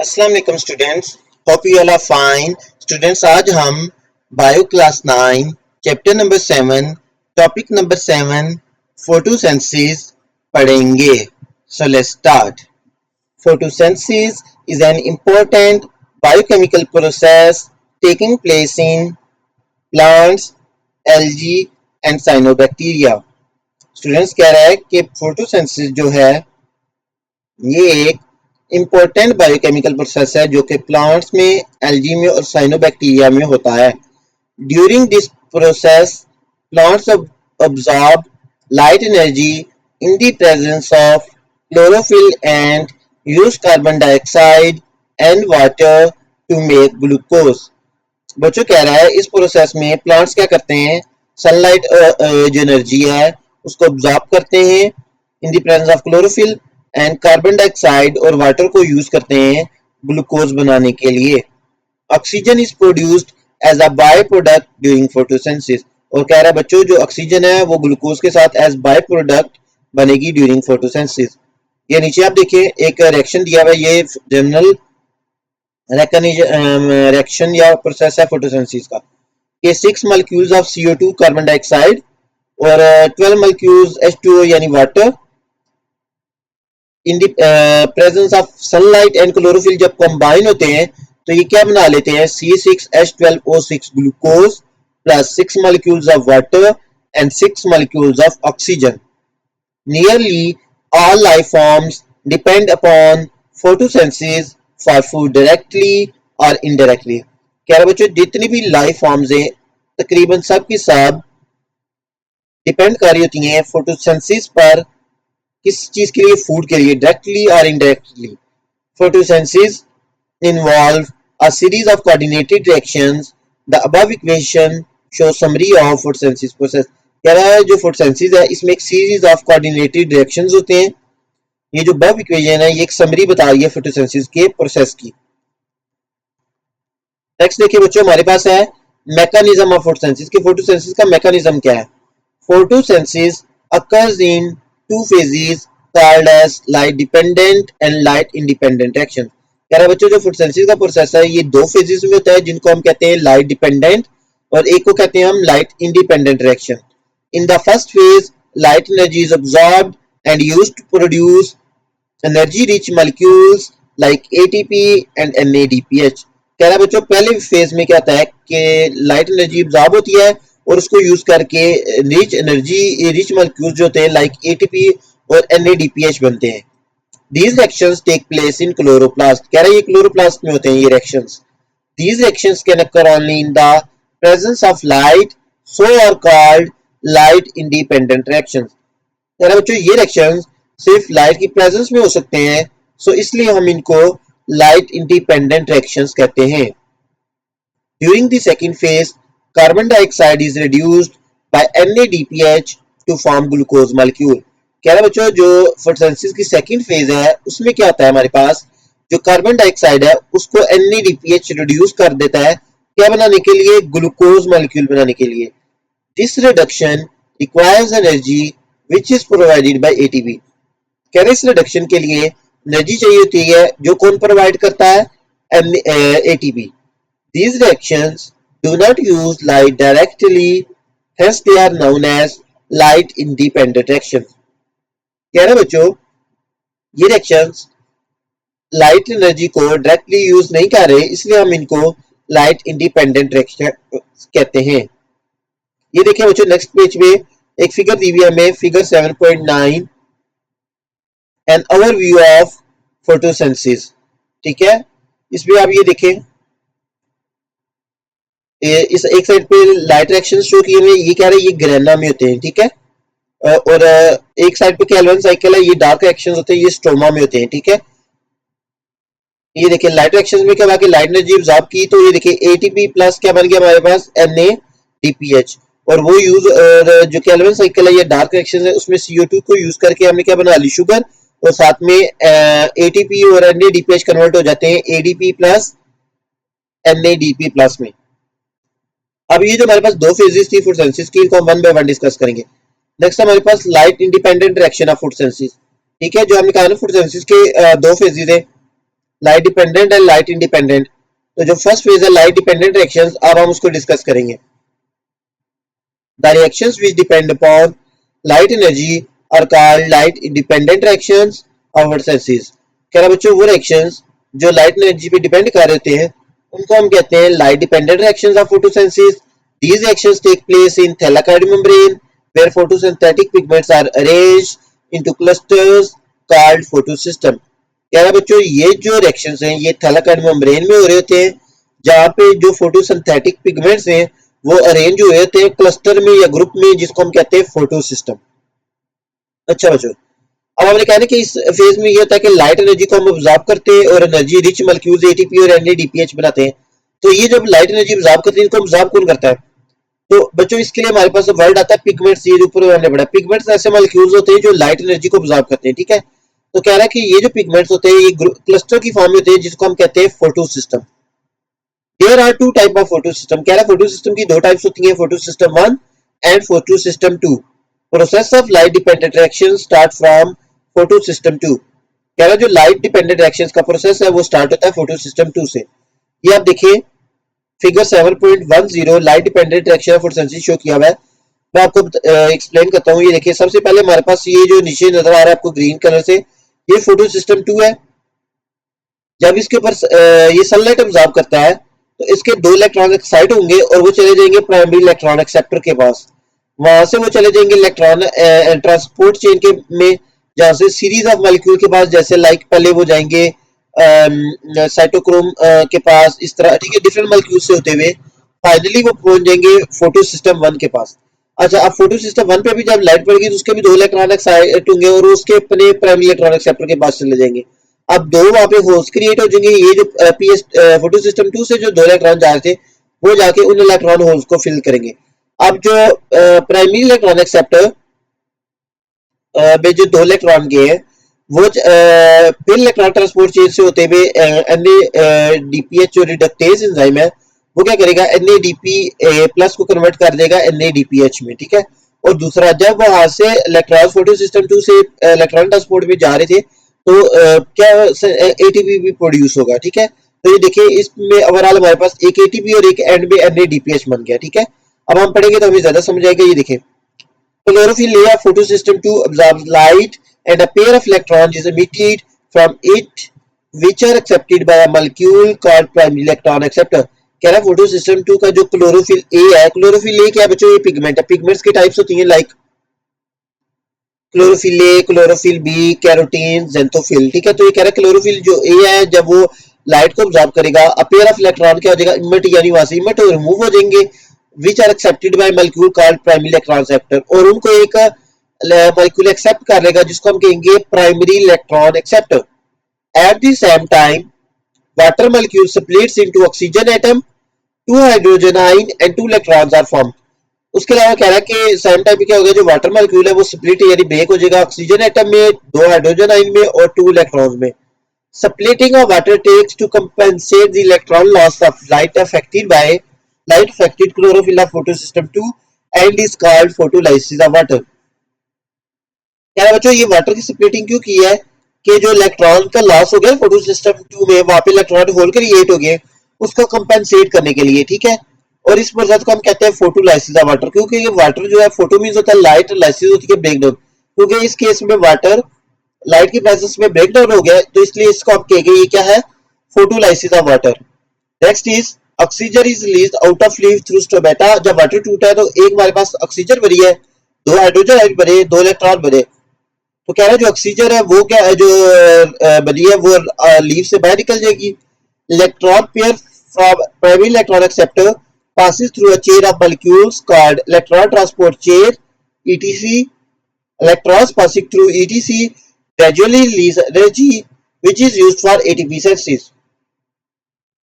अस्सलाम वालेकुम students, hope you all are fine. Students, आज हम bio class 9 chapter number 7 topic number 7 photosynthesis पढ़ेंगे। So let's start. Photosynthesis is an important biochemical process taking place in plants, algae and cyanobacteria। Students कह रहा है कि photosynthesis जो है ये एक इम्पोर्टेंट बायोकेमिकल प्रोसेस है जो कि प्लांट्स में, एल्गी में और साइनोबैक्टीरिया में होता है। During this process plants absorb light energy in the presence of chlorophyll and use carbon dioxide and water to make glucose। बच्चों कह रहा है इस प्रोसेस में प्लांट्स क्या करते हैं, सनलाइट जो एनर्जी है उसको ऑब्जॉर्ब करते हैं in the presence of chlorophyll and carbon dioxide और वाटर को यूज करते हैं ग्लूकोज बनाने के लिए। Oxygen is produced as a byproduct during photosynthesis. और कह रहा है बच्चों जो ऑक्सीजन है वो ग्लूकोज के साथ एज बाय प्रोडक्ट बनेगी ड्यूरिंग फोटोसिंथेसिस। ये नीचे आप देखिए एक रिएक्शन दिया हुआ है, ये जनरल रिएक्शन या प्रोसेस है फोटोसिंथेसिस का। ये 6 molecules of CO2 carbon dioxide और 12 मॉलिक्यूल्स H2O यानी water in the presence of sunlight and chlorophyll जब कंबाइन होते हैं तो ये क्या बना लेते हैं, C6H12O6 glucose plus 6 molecules of water and 6 molecules of oxygen. Nearly all life forms depend upon photosynthesis for food directly और इनडायरेक्टली। कह रहे बच्चों जितनी भी लाइफ फॉर्म्स हैं तकरीबन सब की सब डिपेंड कर रही होती हैं फोटोसिंथेसिस पर, किस चीज के लिए, फूड के लिए, डायरेक्टली और indirectly. Photosynthesis involve a series of coordinated reactions. The above equation show summary of photosynthesis process. कह रहा है जो फोटोसिंथेसिस है इसमें एक सीरीज ऑफ कोऑर्डिनेटेड रिएक्शंस होते हैं। ये जो अबव इक्वेशन है ये एक समरी बता रही है फोटोसिंथेसिस के प्रोसेस की। नेक्स्ट देखिए बच्चों हमारे पास है मैकेनिज्म ऑफ फोटोसिंथेसिस कि फोटोसिंथेसिस का मैकेनिज्म क्या है। Photosynthesis occurs in two phases called as light dependent and light independent reaction। कह रहा है बच्चों जो फोटोसिंथेसिस का प्रोसेस है ये दो फेजेस में होता है जिनको हम कहते हैं लाइट डिपेंडेंट और एक को कहते हैं हम light independent reaction. In the first phase light energy is absorbed and used to produce energy rich molecules like ATP and NADPH। कह रहा है बच्चों पहले फेज में क्या होता है कि लाइट एनर्जी अब्सॉर्ब होती है और उसको यूज करके रिच मॉलिक्यूल्स जो होते हैं लाइक ATP और NADPH बनते हैं। These reactions take place in chloroplast। कह रहा है ये क्लोरोप्लास्ट में होते हैं ये reactions। These reactions can occur only in the presence of light, so are called light independent reactions। कह रहा है बच्चों ये reactions सिर्फ लाइट की प्रेजेंस में हो सकते हैं, सो इसलिए हम इनको लाइट इंडिपेंडेंट रिएक्शंस कहते हैं। During the second phase, carbon dioxide is reduced by NADPH to form glucose molecule। कह रहा बच्चों जो फोटोसिंथेसिस की सेकंड फेज है उसमें क्या होता है हमारे पास जो कार्बन डाइऑक्साइड है उसको NADPH रिड्यूस कर देता है क्या बनाने के लिए, ग्लूकोज मॉलिक्यूल बनाने के लिए। This reduction requires energy which is provided by ATP। कह रहे इस रिडक्शन के लिए एनर्जी चाहिए होती है जो कौन प्रोवाइड करता है, ATP। These reactions do not use light directly, hence they are known as light independent reactions। कह रहे बच्चों ये रिएक्शंस लाइट एनर्जी को डायरेक्टली यूज नहीं कर रहे इसलिए हम इनको लाइट इंडिपेंडेंट रिएक्शन कहते हैं। ये देखिए बच्चों नेक्स्ट पेज पे एक फिगर दी हुई है हमें, figure 7.9 an overview of photosynthesis. ठीक है, इसमें आप ये देखें इस एक साइड पे लाइट रिएक्शन शो किए हुए, ये कह रहे हैं ये ग्रेना में होते हैं। ठीक है, और एक साइड पे कैल्विन साइकिल है, ये डार्क रिएक्शंस होते हैं, ये स्ट्रोमा में होते हैं। ठीक है, ये देखिए लाइट रिएक्शंस में क्या हुआ कि लाइट एनर्जी अब्सॉर्ब की तो ये देखिए ATP प्लस क्या बन गया हमारे पास NADPH, और वो यूज जो कैल्विन साइकिल है ये डार्क रिएक्शन है उसमें CO2 को यूज करके हमने क्या बना ली, शुगर, और साथ में ATP और NADPH कन्वर्ट हो जाते हैं ADP प्लस NADP प्लस में। अब ये जो हमारे पास दो फेजेस थी फोटोसिंथेसिस की इनको हम वन बाय वन डिस्कस करेंगे। नेक्स्ट हमारे पास light independent reaction of photosynthesis. ठीक है, जो हमने कहा ना फोटोसिंथेसिस के दो फेजेस है, light dependent and light independent. तो जो फर्स्ट फेज है लाइट डिपेंडेंट रिएक्शंस, अब हम उसको डिस्कस करेंगे। The reactions which depend upon light energy are called light independent reactions of photosynthesis. कह रहा बच्चों वो रिएक्शंस जो लाइट एनर्जी पे डिपेंड कर रहे होते हैं उनको हम कहते हैं light dependent reactions of photosynthesis. These reactions take place in thallic membrane where photosynthetic pigments are arranged into clusters called photosystem। कह रहा बच्चों ये जो रिएक्शंस हैं ये थैलाकॉइड मेम्ब्रेन में हो रहे होते हैं जहाँ पे जो फोटोसिंथेटिक पिगमेंट्स हैं वो अरेंज हुए होते हैं क्लस्टर में या ग्रुप में जिसको हम कहते हैं फोटोसिस्टम। अच्छा बच्चों, अब हमने कहा ना कि इस फेज में ये होता है कि लाइट एनर्जी को हम ऑब्जॉर्व करते हैं और एनर्जी रिच मॉलिक्यूल्स एटीपी और एनएडीपीएच बनाते हैं। तो ये जब लाइट एनर्जी ऑब्जॉर्व करते हैं इनको ऑब्जॉर्व कौन करता है? तो बच्चों इसके लिए हमारे पास वर्ड आता है पिगमेंट्स। ये ऊपर हमने पढ़ा पिगमेंट्स ऐसे मॉलिक्यूल्स होते हैं जो लाइट एनर्जी को ऑब्जॉर्व करते हैं, ठीक है। तो कह रहा है कि ये जो पिगमेंट्स होते हैं ये क्लस्टर की फॉर्म में होते हैं जिसको हम कहते हैं photosystem. There are two type of photosystem. कह रहा है फोटोसिस्टम की दो टाइप्स होती हैं, photosystem 1 and photosystem 2। Process of light dependent reaction start from photosystem 2। कह रहा है जो लाइट डिपेंडेंट रिएक्शंस का प्रोसेस है वो स्टार्ट होता है फोटोसिस्टम 2 से। ये आप देखिए figure 7.10 light dependent reaction photosynthesis show किया हुआ है। मैं आपको एक्सप्लेन करता हूँ। ये देखिए सबसे पहले हमारे पास ये जो नीचे नजर आ रहा है आपको ग्रीन कलर से, ये फोटोसिस्टम 2 है। जब इसके ऊपर ये सनलाइट ऑब्जॉर्व करता है तो इसके दो इलेक्ट्रॉन एक्साइट होंगे और वो चले जाएंगे प्राइमरी इलेक्ट्रॉन एक्सेप्टर के पास। वहां से वो चले जाएंगे इलेक्ट्रॉन ट्रांसपोर्ट चेन के में, जहां से सीरीज ऑफ मॉलिक्यूल के पास, जैसे लाइक पहले वो जाएंगे साइटोक्रोम के पास, इस तरह, ठीक है, डिफरेंट मॉलिक्यूल से होते हुए फाइनली वो पहुंच जाएंगे फोटो सिस्टम 1 के पास। अच्छा, अब फोटो सिस्टम 1 पे भी जब लाइट पड़ेगी तो उसके भी दो इलेक्ट्रॉन एक्साइट होंगे और उसके अपने प्राइमरी इलेक्ट्रॉन एक्सेप्टर के पास चले जाएंगे। अब दो वहां पे होल्स क्रिएट हो जाएंगे। ये जो पीएस फोटो सिस्टम 2 से जो दो इलेक्ट्रॉन जा रहे थे वो जाके उन इलेक्ट्रॉन होल्स को फिल करेंगे। अब जो प्राइमरी इलेक्ट्रॉन एक्सेप्टर में जो दो इलेक्ट्रॉन गए हैं वो फिर इलेक्ट्रॉन ट्रांसपोर्ट चेन से होते हुए एनएडीपीएच जो रिडक्टेज एंजाइम है वो क्या करेगा, एनएडीपी प्लस को कन्वर्ट कर देगा एनएडीपीएच में, ठीक है। और दूसरा, जब वहां से इलेक्ट्रॉन फोटो सिस्टम 2 से इलेक्ट्रॉन ट्रांसपोर्ट में जा रहे थे तो क्या एटीपी भी प्रोड्यूस होगा, ठीक है। तो ये देखिए इसमें ओवरऑल हमारे पास एक एटीपी और एक एंड में एनएडीपीएच बन गया, ठीक है। अब हम पढ़ेंगे तो हमें ज्यादा समझ आएगा। ये देखिए chlorophyll layer photosystem 2 absorbs light and a pair of electrons is emitted from it which are accepted by a molecule called primary electron acceptor। कह रहा है फोटोसिस्टम 2 का जो क्लोरोफिल ए है, क्लोरोफिल ए क्या है बच्चों, ये पिगमेंट है। पिगमेंट्स की टाइप्स होती हैं like chlorophyll A, chlorophyll B, carotene, xanthophyll, ठीक है। तो ये कह रहा है क्लोरोफिल जो ए है जब वो लाइट को ऑब्जॉर्व करेगा अ पेयर ऑफ इलेक्ट्रॉन क्या हो जाएगा, इमिट, यानी वहां से इमिट और रिमूव हो जाएंगे which are accepted by molecule called primary electron acceptor। और उनको एक मॉलिक्यूल एक्सेप्ट कर लेगा जिसको हम कहेंगे primary electron acceptor. At the same time water molecule splits into oxygen atom, two hydrogen ion and two electrons are formed। उसके अलावा कह रहा है कि सेम टाइम पे क्या होगा, जो वाटर मॉलिक्यूल है वो स्प्लिट यानी ब्रेक हो जाएगा ऑक्सीजन एटम में, दो हाइड्रोजन आयन में और टू इलेक्ट्रॉन्स में। Splitting of water takes to compensate the electron loss of light affected chlorophyll of photosystem 2 and is called photolysis of water। क्या है बच्चों, ये वाटर की स्प्लिटिंग क्यों की है कि जो इलेक्ट्रॉन का लॉस हो गया फोटो सिस्टम 2 में, वहां पे इलेक्ट्रॉन होल क्रिएट हो गए, उसको कंपेंसेट करने के लिए, ठीक है। और इस प्रोसेस को हम कहते हैं फोटोलाइसिस ऑफ वाटर, क्योंकि ये वाटर जो है, फोटो मींस होता है लाइट, लाइसिस होती है ब्रेकडाउन, क्योंकि इस केस में वाटर लाइट की प्रेजेंस में ब्रेकडाउन हो गया तो इसलिए इसको आप कहेंगे ये क्या है, photolysis of water. Next is oxygen is released out of leaf through stomata. जब वाटर टूटा है तो एक हमारे पास ऑक्सीजन भरी है, दो हाइड्रोजन आयन भरे, दो इलेक्ट्रॉन भरे। तो कह रहा है जो ऑक्सीजन है वो क्या है, जो बनी है वो लीफ से बाहर निकल जाएगी। Electron pair from primary electron acceptor passes through a chain of molecules called electron transport chain etc। electrons passing through etc gradually release energy which is used for ATP synthesis।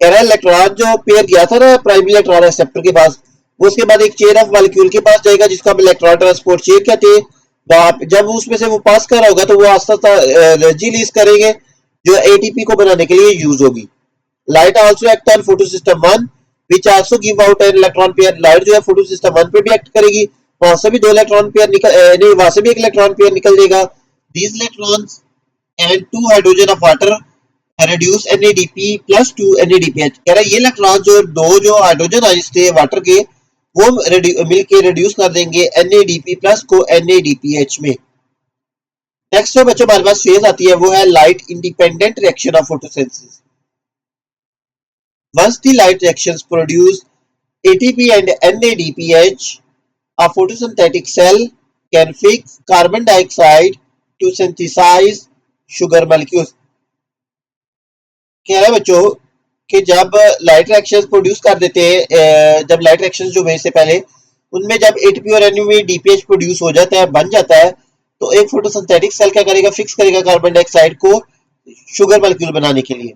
कह रहा है electron जो pair गया था ना primary electron acceptor के पास, वो उसके बाद एक चेन ऑफ मॉलिक्यूल के पास जाएगा जिसको हम इलेक्ट्रॉन ट्रांसपोर्ट चेन कहते हैं। जब उसमें से वो पास कर रहा होगा तो वो आस्ता आस्ता एनर्जी रिलीज करेंगे जो एटीपी को बनाने के लिए यूज होगी। Light also act on photosystem 1 which also give out an electron pair। Light जो है फोटोसिस्टम 1 पे भी एक्ट करेगी, वहां से भी दो इलेक्ट्रॉन पेयर निकल नहीं, वहां से भी एक इलेक्ट्रॉन पेयर निकल जाएगा। these electrons and two hydrogen of water reduce NADP plus 2 NADPH। कह रहा है ये इलेक्ट्रॉन जो हाइड्रोजन आइंस थे वाटर के वो मिलके रिड्यूस कर देंगे NADP प्लस को NADPH में। नेक्स्ट जो बच्चों हमारे पास फेज आती है वो है light independent reaction of photosynthesis. Once the light reactions produce ATP and NADPH, a photosynthetic cell can fix carbon dioxide to synthesize sugar molecules। कह रहे हैं बच्चों कि जब लाइट रिएक्शंस प्रोड्यूस कर देते हैं, जब लाइट रिएक्शंस जो हुए से पहले उनमें जब एटीपी और NADPH प्रोड्यूस हो जाता है, बन जाता है, तो एक फोटोसिंथेटिक सेल क्या करेगा, फिक्स करेगा कार्बन डाइऑक्साइड को शुगर मॉलिक्यूल बनाने के लिए।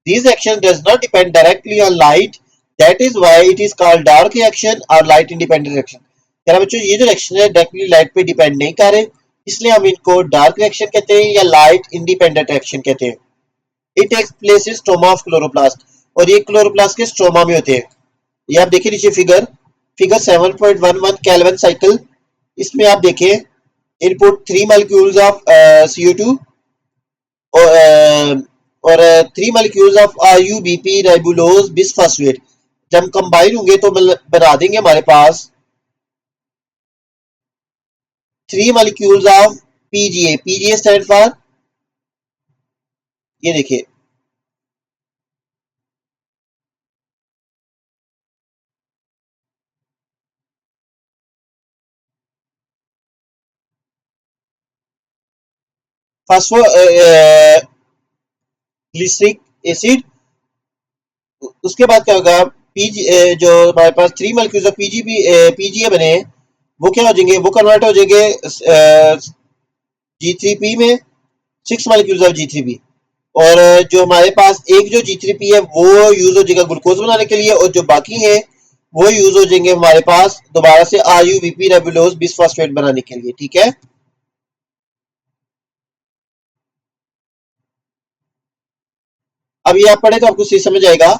These action does not depend directly on light. That is why it is called dark reaction or light independent reaction। कह रहा बच्चों ये जो रिएक्शन है डायरेक्टली लाइट पे डिपेंड नहीं कर रहे, इसलिए हम इनको डार्क रिएक्शन कहते हैं या लाइट इंडिपेंडेंट रिएक्शन कहते हैं। It takes place in stroma of chloroplast, और ये क्लोरोप्लास्ट के स्ट्रोमा में होते हैं। ये आप देखिए नीचे फिगर 7.11 केल्विन साइकिल। इसमें आप देखें इनपुट 3 मॉलिक्यूल्स ऑफ CO2 और 3 मॉलिक्यूल्स ऑफ RuBP राइबोलोज बिसफॉस्फेट। जब कंबाइन होंगे तो बना देंगे हमारे पास 3 molecules of PGA stand for, ये देखिए फॉस्फोग्लिसरिक एसिड। उसके बाद क्या होगा, जो हमारे पास 3 मॉलिक्यूल्स ऑफ PGA बने वो क्या हो जाएंगे, वो कन्वर्ट हो जाएंगे G3P में, 6 मॉलिक्यूल्स ऑफ G3P। और जो हमारे पास एक जो G3P है वो यूज हो जाएगा ग्लूकोज बनाने के लिए, और जो बाकी है वो यूज हो जाएंगे हमारे पास दोबारा से RuBP राइबोलोज बिसफॉस्फेट बनाने के लिए। ठीक है, अब ये आप पढ़े तो आपको सही समझ आएगा।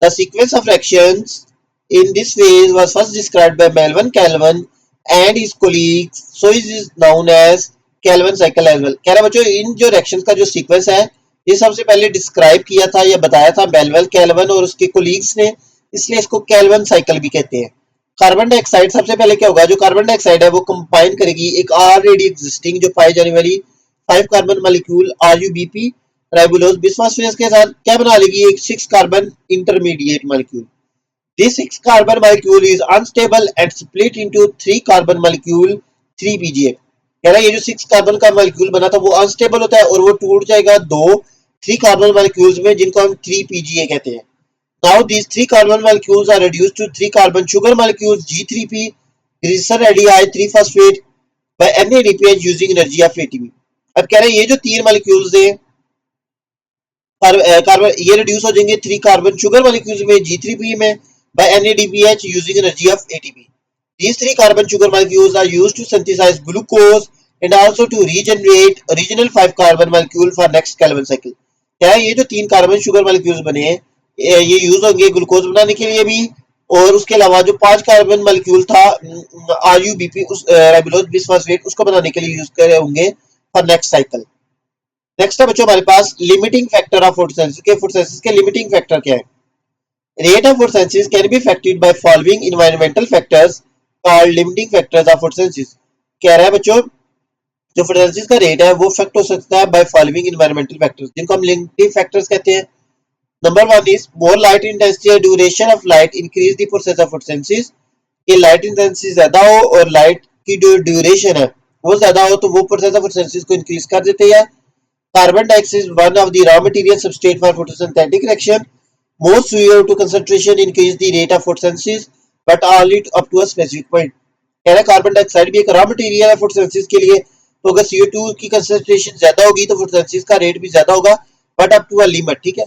The sequence of reactions in this phase was first described by Melvin Calvin and his colleagues, so it is known as Calvin cycle as well। कह रहा बच्चों इन जो रिएक्शंस का जो सीक्वेंस है ये सबसे पहले डिस्क्राइब किया था या बताया था मेलविन कैल्विन और उसके कोलीग्स ने, इसलिए इसको कैल्विन साइकिल भी कहते हैं। कार्बन डाइऑक्साइड सबसे पहले क्या होगा, जो कार्बन डाइऑक्साइड है वो कंबाइन करेगी एक ऑलरेडी एग्जिस्टिंग जो पाई जाने वाली 5 कार्बन मॉलिक्यूल RuBP राइबोलोज बिसफॉस्फेट के साथ क्या बना लेगी, एक 6 carbon intermediate molecule. This 6 carbon molecule is unstable and split into 3 carbon molecule 3 PGA। कह रहा है ये जो 6 कार्बन का मॉलिक्यूल बना था वो अनस्टेबल होता है और वो टूट जाएगा 3 कार्बन मॉलिक्यूल्स में जिनको हम 3 PGA कहते हैं। Now these 3 carbon molecules are reduced to 3 carbon sugar molecules G3P glyceraldehyde 3 phosphate by NADPH using energy of ATP। अब कह रहे हैं ये जो 3 मॉलिक्यूल्स हैं कार्बन ये रिड्यूस हो जाएंगे 3 कार्बन शुगर मॉलिक्यूल्स में G3P में by NADPH using energy of ATP। These 3 carbon sugar molecules are used to synthesize glucose and also to regenerate original 5 carbon molecule for next Calvin cycle। क्या है ये जो 3 carbon sugar molecules बने हैं ये use होंगे glucose बनाने के लिए भी, और उसके अलावा जो 5 कार्बन मॉलिक्यूल था RuBP उस राइबोलोज बिसफॉस्फेट उसको बनाने के लिए यूज करे होंगे फॉर नेक्स्ट साइकिल। नेक्स्ट है बच्चों हमारे पास लिमिटिंग फैक्टर ऑफ फोटोसिंथेसिस के लिमिटिंग फैक्टर क्या है। Rate of photosynthesis can be affected by following environmental factors called limiting factors of photosynthesis। कह रहा है बच्चों जो फोटोसिंथेसिस का रेट है वो अफेक्ट हो सकता है बाय फॉलोइंग एनवायरमेंटल फैक्टर्स जिनको हम लिमिटिंग फैक्टर्स कहते हैं। Number 1 is more light intensity और duration of light increase the process of photosynthesis. ये लाइट इंटेंसिटी ज्यादा हो और लाइट की जो ड्यूरेशन है वो ज्यादा हो तो वो प्रोसेस ऑफ फोटोसिंथेसिस को इंक्रीज कर देते हैं। Carbon dioxide is one of the raw material substrate for photosynthetic reaction. More CO2 concentration increase the rate of photosynthesis, but only up to a specific point। कह रहा है carbon dioxide भी एक raw material है photosynthesis के लिए, तो अगर CO2 की कंसंट्रेशन ज्यादा होगी तो फोटोसिंथेसिस का रेट भी ज्यादा होगा, but up to a limit. ठीक है,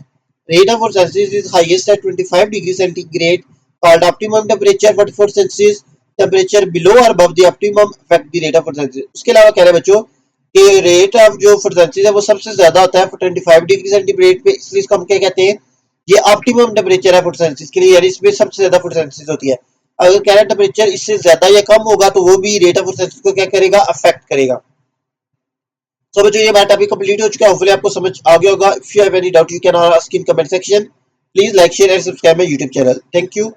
rate of photosynthesis is highest at 25 degree centigrade called optimum temperature for photosynthesis. Temperature below और above the optimum affect the rate of photosynthesis. उसके अलावा कह रहे हैं बच्चों कि रेट ऑफ जो फोटोसिंथेसिस है वो सबसे ज्यादा होता है 25 डिग्री सेंटीग्रेड पे, इसलिए इसको हम क्या कहते हैं, ये ऑप्टिमम टेम्परेचर है फोटोसिंथेसिस के लिए, यानी इसमें सबसे ज्यादा फोटोसिंथेसिस होती है। अगर कह रहा टेम्परेचर इससे ज्यादा या कम होगा तो वो भी रेट ऑफ फोटोसिंथेसिस को क्या करेगा, अफेक्ट करेगा। सो बच्चों ये मैथ टॉपिक कंप्लीट हो चुका है, होपफुली आपको समझ आ गया होगा. If you have any doubt you can ask in comment section. Please like share and subscribe my YouTube channel. Thank you.